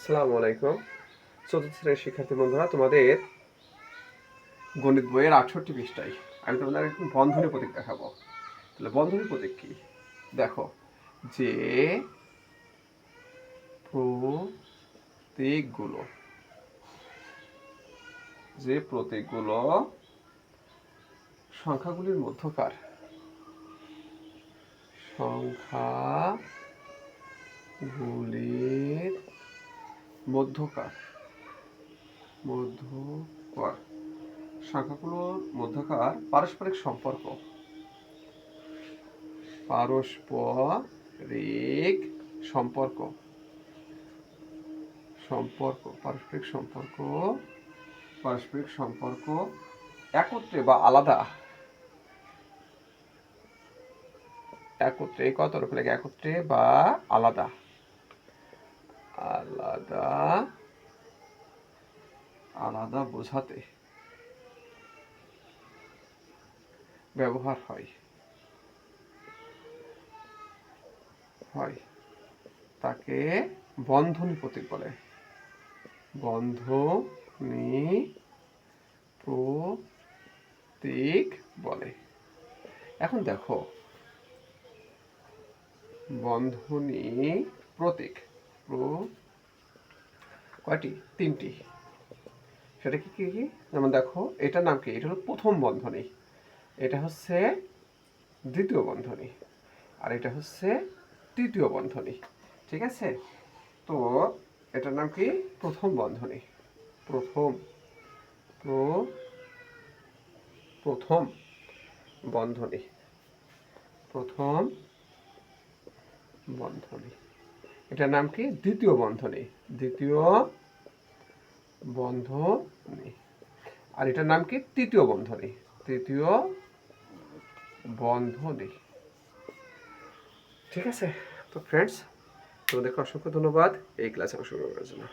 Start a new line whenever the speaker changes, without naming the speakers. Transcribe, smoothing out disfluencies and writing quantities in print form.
আসসালামু আলাইকুম। চতুর্থ শ্রেণীর শিক্ষার্থী বন্ধুরা, তোমাদের গণিত বইয়ের 68 পৃষ্ঠায় আমি তোমাদের এখন বন্ধনী প্রতীক দেখাবো। তাহলে বন্ধনী প্রতীক কি? দেখো, যে প্রতীকগুলো সংখ্যাগুলির মধ্যকার সংখ্যাগুলোর মধ্যকার পারস্পরিক সম্পর্ক একত্রে বা আলাদা, একত্রে বা আলাদা আলাদা বোঝাতে ব্যবহার হয় তাকে বন্ধনী প্রতীক বলে। বন্ধনী প্রতীক বলে। এখন দেখো, বন্ধনী প্রতীক কয়টি? তিনটি। সেটা কি কি কি? যেমন দেখো, এটার নাম কি? এটা হলো প্রথম বন্ধনী, এটা হচ্ছে দ্বিতীয় বন্ধনী, আর এটা হচ্ছে তৃতীয় বন্ধনী। ঠিক আছে? তো এটার নাম কি? প্রথম বন্ধনী। প্রথম বন্ধনী। এটার নাম কি? দ্বিতীয় বন্ধনী। আর এটার নাম কি? তৃতীয় বন্ধনী। ঠিক আছে? তো ফ্রেন্ডস, তোমাদেরকে অসংখ্য ধন্যবাদ এই ক্লাসে অংশগ্রহণ করার জন্য।